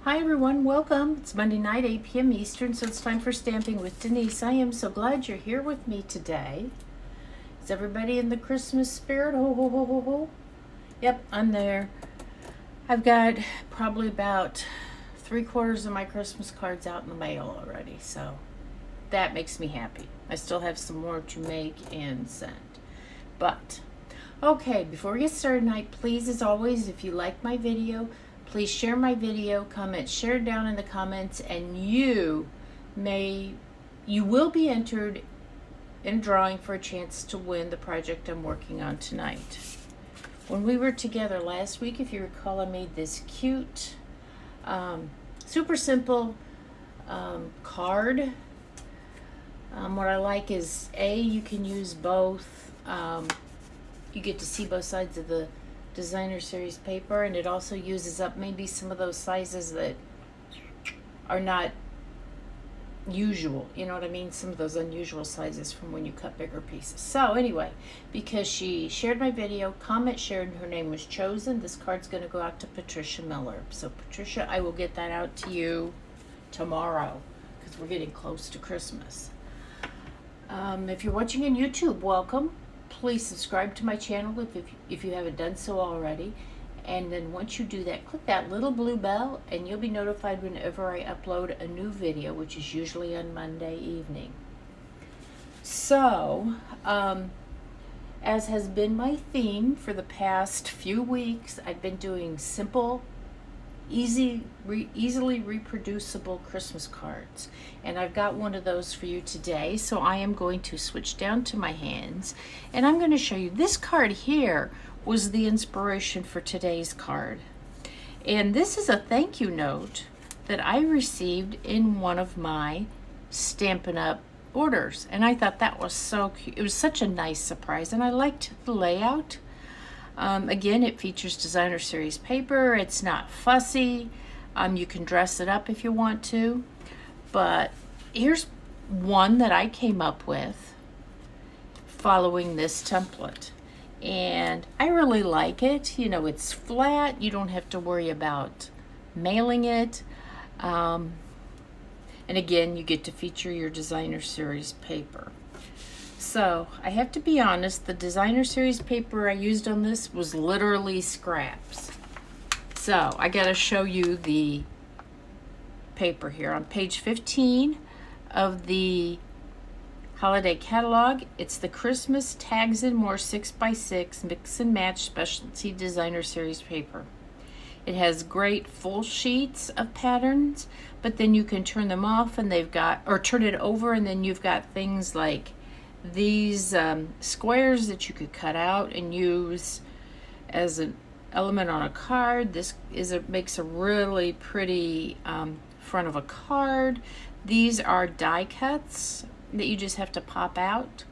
Hi everyone, welcome. It's Monday night, 8 p.m. Eastern, so it's time for Stamping with Denise. I am so glad you're here with me today. Is everybody in the Christmas spirit? Ho, ho, ho, ho, ho. Yep, I'm there. I've got probably about 3/4 of my Christmas cards out in the mail already, so that makes me happy. I still have some more to make and send. But, okay, before we get started tonight, please, as always, if you like my video, please share my video, comment, share down in the comments, and you will be entered in a drawing for a chance to win the project I'm working on tonight. When we were together last week, if you recall, I made this cute, super simple card. What I like is, you can use both. You get to see both sides of the designer series paper, and it also uses up maybe some of those sizes that are not usual, you know what I mean, some of those unusual sizes from when you cut bigger pieces. So anyway, because she shared my video, comment shared, and her name was chosen, this card's going to go out to Patricia Miller. So Patricia, I will get that out to you tomorrow because we're getting close to Christmas. If you're watching on YouTube, welcome. Please subscribe to my channel if you haven't done so already. And then once you do that, click that little blue bell and you'll be notified whenever I upload a new video, which is usually on Monday evening. So, as has been my theme for the past few weeks, I've been doing simple, easily reproducible Christmas cards, and I've got one of those for you today. So I am going to switch down to my hands and I'm going to show you this card here was the inspiration for today's card, and this is a thank you note that I received in one of my Stampin' Up orders, and I thought that was so cute. It was such a nice surprise, and I liked the layout. Again, it features designer series paper. It's not fussy. You can dress it up if you want to. But here's one that I came up with following this template. And I really like it. You know, it's flat. You don't have to worry about mailing it. And again, you get to feature your designer series paper. So I have to be honest, the designer series paper I used on this was literally scraps. So I got to show you the paper here on page 15 of the holiday catalog. It's the Christmas Tags and More 6x6 Mix and Match Specialty Designer Series paper. It has great full sheets of patterns, but then you can turn them off and turn it over, and then you've got things like these squares that you could cut out and use as an element on a card. This makes a really pretty front of a card. These are die cuts that you just have to pop out.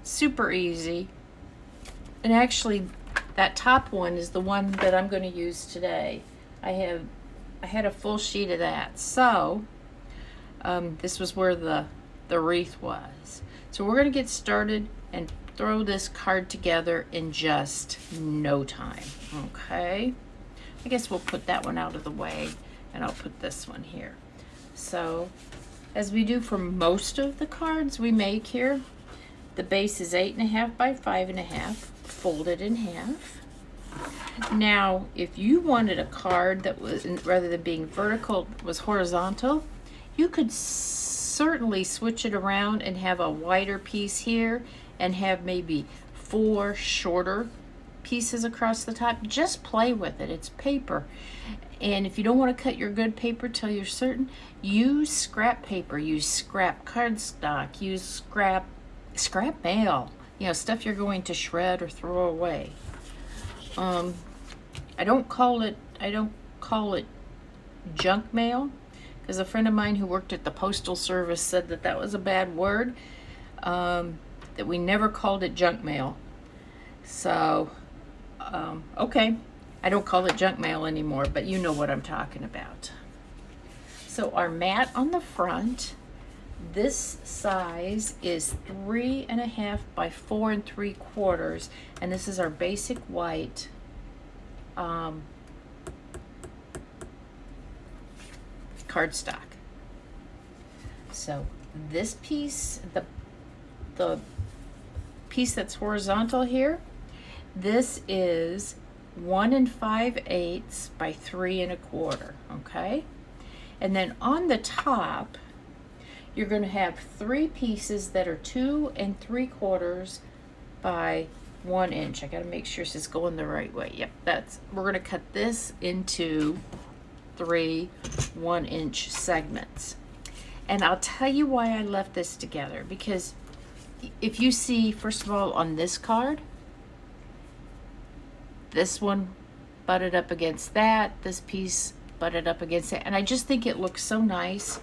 Super easy. And actually, that top one is the one that I'm going to use today. I had a full sheet of that. So this was where the wreath was. So we're going to get started and throw this card together in just no time. Okay, I guess we'll put that one out of the way and I'll put this one here. So as we do for most of the cards we make here, the base is 8.5 by 5.5, folded in half. Now, if you wanted a card that was, rather than being vertical, was horizontal, you could certainly switch it around and have a wider piece here and have maybe 4 shorter pieces across the top. Just play with it. It's paper. And if you don't want to cut your good paper till you're certain, use scrap paper, use scrap cardstock, use scrap mail, you know, stuff you're going to shred or throw away. I don't call it junk mail, because a friend of mine who worked at the Postal Service said that was a bad word, that we never called it junk mail. So, okay, I don't call it junk mail anymore, but you know what I'm talking about. So our mat on the front, this size is 3.5 by 4 3/4, and this is our basic white cardstock. So this piece, the piece that's horizontal here, this is 1 5/8 by 3 1/4, okay? And then on the top, you're going to have 3 pieces that are 2 3/4 by 1 inch. I got to make sure this is going the right way. Yep, we're going to cut this into 3 1-inch segments. And I'll tell you why I left this together, because if you see, first of all, on this card, this one butted up against that, this piece butted up against that, and I just think it looks so nice.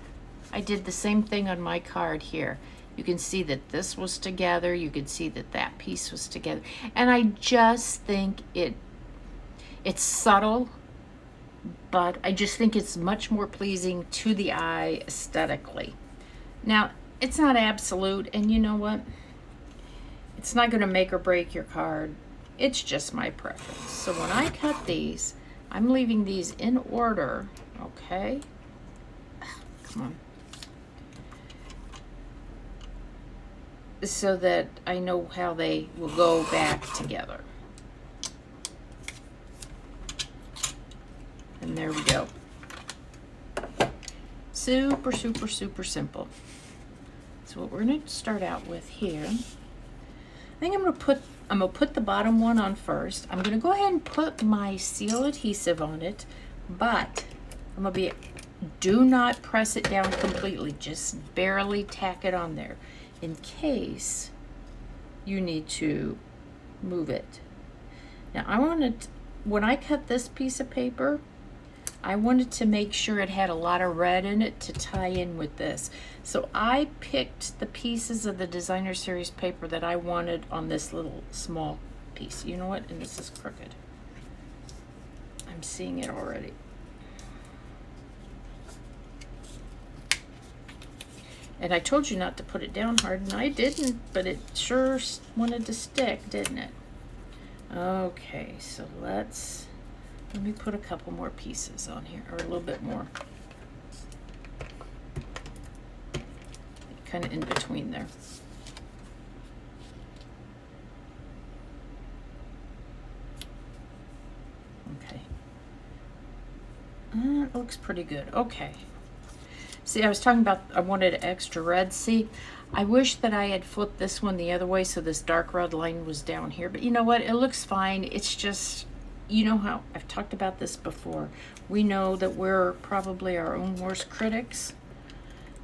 I did the same thing on my card here. You can see that this was together, you can see that that piece was together, and I just think it's subtle, but I just think it's much more pleasing to the eye aesthetically. Now, it's not absolute, and you know what? It's not going to make or break your card. It's just my preference. So when I cut these, I'm leaving these in order, okay? Come on. So that I know how they will go back together. And there we go. Super, super, super simple. So what we're going to start out with here, I think I'm going to put the bottom one on first. I'm going to go ahead and put my seal adhesive on it, but do not press it down completely. Just barely tack it on there in case you need to move it. Now when I cut this piece of paper, I wanted to make sure it had a lot of red in it to tie in with this. So I picked the pieces of the designer series paper that I wanted on this little small piece. You know what? And this is crooked. I'm seeing it already. And I told you not to put it down hard, and I didn't, but it sure wanted to stick, didn't it? Okay, so let me put a couple more pieces on here, or a little bit more. Kind of in between there. Okay. It looks pretty good. Okay. See, I was talking about I wanted extra red. See, I wish that I had flipped this one the other way so this dark red line was down here. But you know what? It looks fine. It's just, you know how I've talked about this before. We know that we're probably our own worst critics.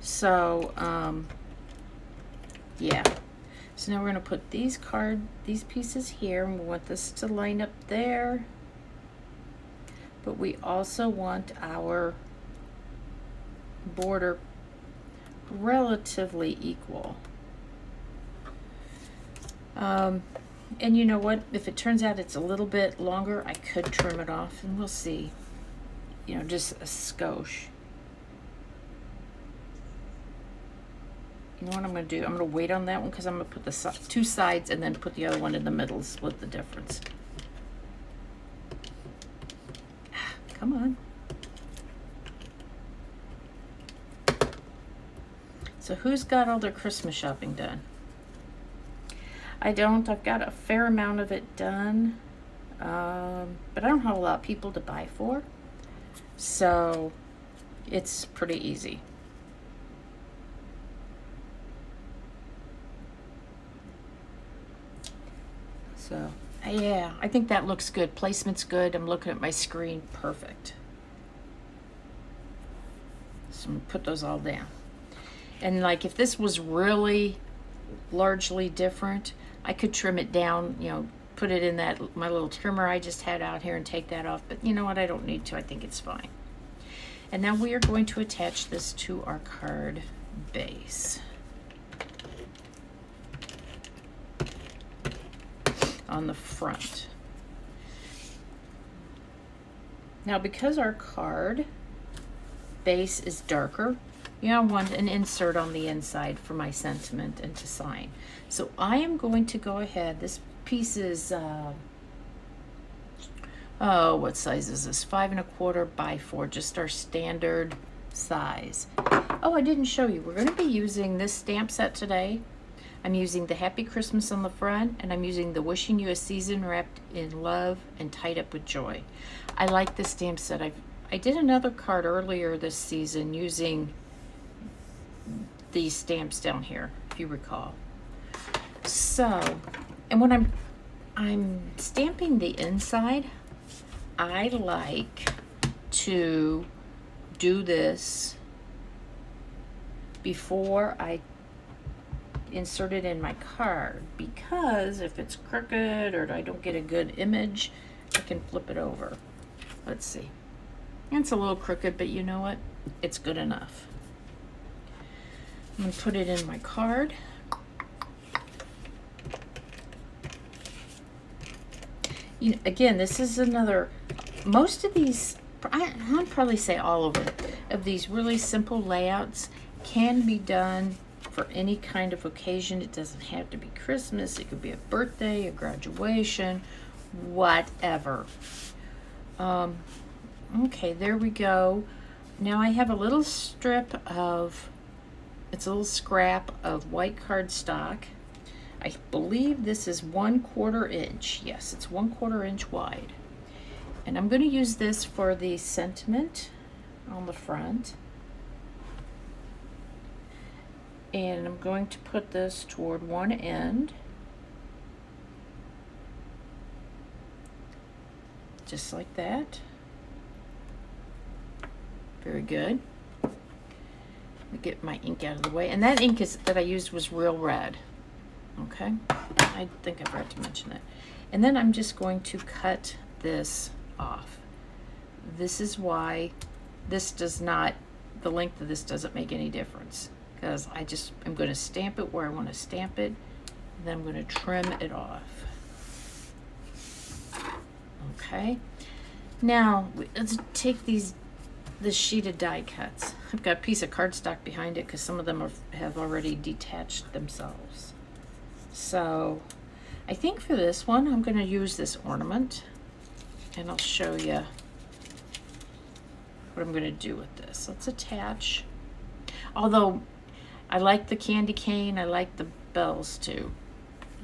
So, yeah. So now we're going to put these pieces here, and we want this to line up there. But we also want our border relatively equal. And you know what? If it turns out it's a little bit longer, I could trim it off, and we'll see. You know, just a skosh. You know what I'm going to do? I'm going to wait on that one because I'm going to put the 2 sides and then put the other one in the middle, split the difference. Come on. So who's got all their Christmas shopping done? I don't. I've got a fair amount of it done, but I don't have a lot of people to buy for, so it's pretty easy. So yeah, I think that looks good. Placement's good. I'm looking at my screen. Perfect. So I'm gonna put those all down. And like if this was really largely different, I could trim it down, you know, put it in that my little trimmer I just had out here and take that off. But you know what? I don't need to. I think it's fine. And now we are going to attach this to our card base. On the front. Now because our card base is darker, you know, I want an insert on the inside for my sentiment and to sign. So I am going to go ahead, this piece is, what size is this? 5 1/4 by 4, just our standard size. Oh, I didn't show you. We're going to be using this stamp set today. I'm using the Happy Christmas on the front, and I'm using the Wishing You a Season Wrapped in Love and Tied Up with Joy. I like this stamp set. I did another card earlier this season using these stamps down here, if you recall. So, and when I'm stamping the inside, I like to do this before I insert it in my card, because if it's crooked or I don't get a good image, I can flip it over. Let's see. It's a little crooked, but you know what? It's good enough. I'm gonna put it in my card. You know, again, this is another, most of these, I'd probably say all of these really simple layouts can be done for any kind of occasion. It doesn't have to be Christmas. It could be a birthday, a graduation, whatever. Okay, there we go. Now I have a little strip of, it's a little scrap of white cardstock. I believe this is 1/4 inch. Yes, it's 1/4 inch wide. And I'm going to use this for the sentiment on the front. And I'm going to put this toward one end. Just like that. Very good. Let me get my ink out of the way. And that ink that I used was real red. Okay, I think I forgot to mention that. And then I'm just going to cut this off. This is why this does not, the length of this doesn't make any difference, because I'm going to stamp it where I want to stamp it, and then I'm going to trim it off. Okay, now let's take this sheet of die cuts. I've got a piece of cardstock behind it because some of them have already detached themselves. So I think for this one, I'm going to use this ornament, and I'll show you what I'm going to do with this. Let's attach. Although I like the candy cane, I like the bells too.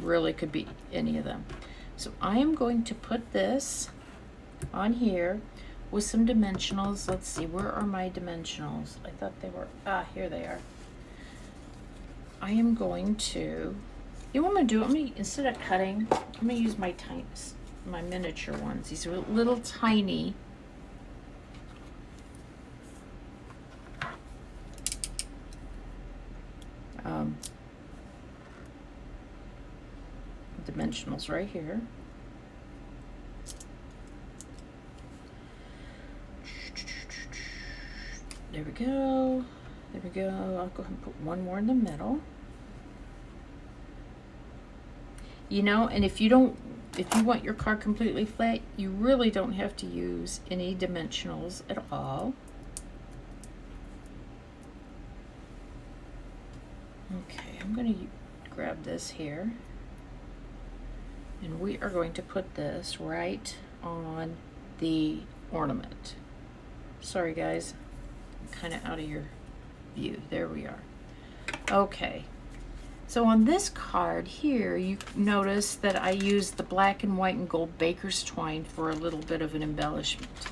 Really could be any of them. So I am going to put this on here with some dimensionals. Let's see, where are my dimensionals? I thought they were, here they are. I am going to, you know what I'm gonna do? Instead of cutting, I'm gonna use my miniature ones. These are little tiny. Dimensionals right here. There we go. There we go. I'll go ahead and put one more in the middle. You know, and if you want your card completely flat, you really don't have to use any dimensionals at all. Okay, I'm going to grab this here, and we are going to put this right on the ornament. Sorry guys, I'm kind of out of your view. There we are. Okay. So on this card here, you notice that I used the black and white and gold baker's twine for a little bit of an embellishment.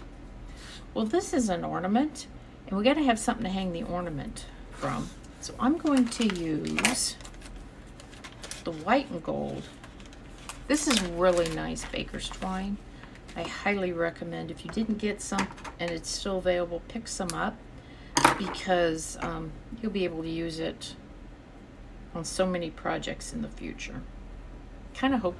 Well, this is an ornament, and we got to have something to hang the ornament from. So I'm going to use the white and gold. This is really nice baker's twine. I highly recommend, if you didn't get some and it's still available, pick some up, because you'll be able to use it on so many projects in the future. Kind of hope,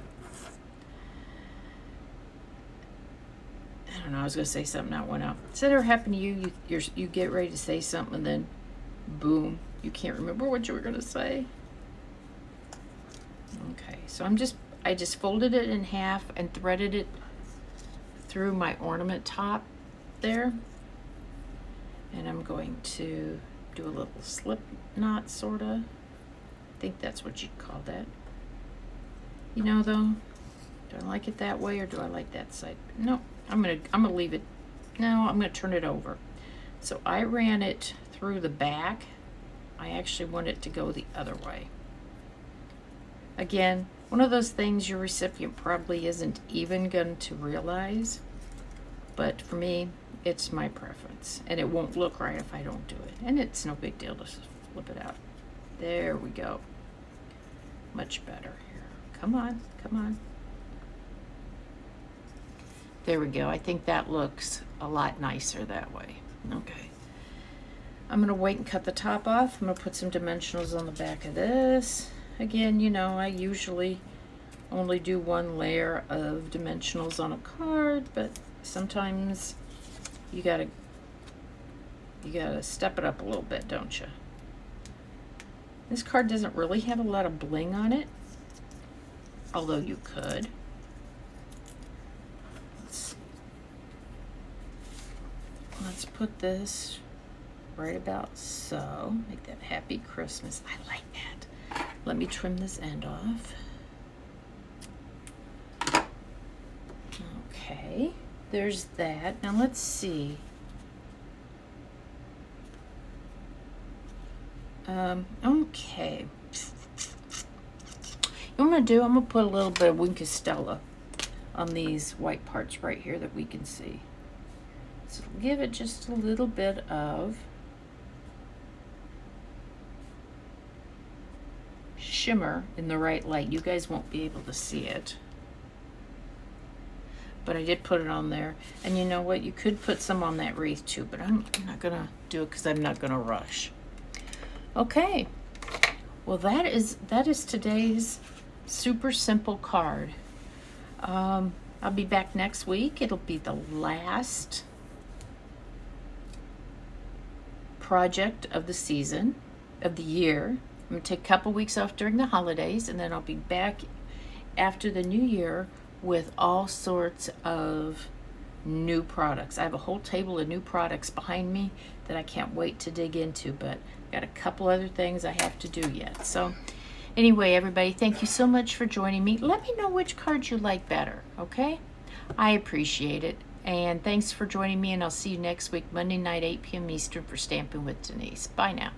I don't know, I was going to say something that went out. Does that ever happen to you? You get ready to say something and then boom, you can't remember what you were going to say? Okay, so I just folded it in half and threaded it through my ornament top there. And I'm going to do a little slip knot, sorta. I think that's what you'd call that. You know, though, do I like it that way or do I like that side? No, I'm gonna leave it. No, I'm gonna turn it over. So I ran it through the back. I actually want it to go the other way. Again, one of those things your recipient probably isn't even going to realize, but for me, it's my preference, and it won't look right if I don't do it. And it's no big deal to flip it out. There we go. Much better here. Come on, come on. There we go. I think that looks a lot nicer that way. Okay. I'm going to wait and cut the top off. I'm going to put some dimensionals on the back of this. Again, you know, I usually only do one layer of dimensionals on a card, but sometimes you gotta step it up a little bit, don't you? This card doesn't really have a lot of bling on it, although you could. Let's put this right about so. Make that Happy Christmas. I like that. Let me trim this end off. Okay, there's that. Now let's see. Okay. What I'm gonna do, I'm gonna put a little bit of Winkestella on these white parts right here that we can see. So give it just a little bit of shimmer in the right light. You guys won't be able to see it, but I did put it on there. And you know what, you could put some on that wreath too, but I'm not gonna do it because I'm not gonna rush. Okay, well that is today's super simple card. I'll be back next week. It'll be the last project of the season, of the year. I'm gonna take a couple weeks off during the holidays, and then I'll be back after the new year with all sorts of new products. I have a whole table of new products behind me that I can't wait to dig into, but got a couple other things I have to do yet. So anyway, everybody, thank you so much for joining me. Let me know which cards you like better, okay? I appreciate it. And thanks for joining me, and I'll see you next week, Monday night, 8 p.m. Eastern, for Stampin' with Denise. Bye now.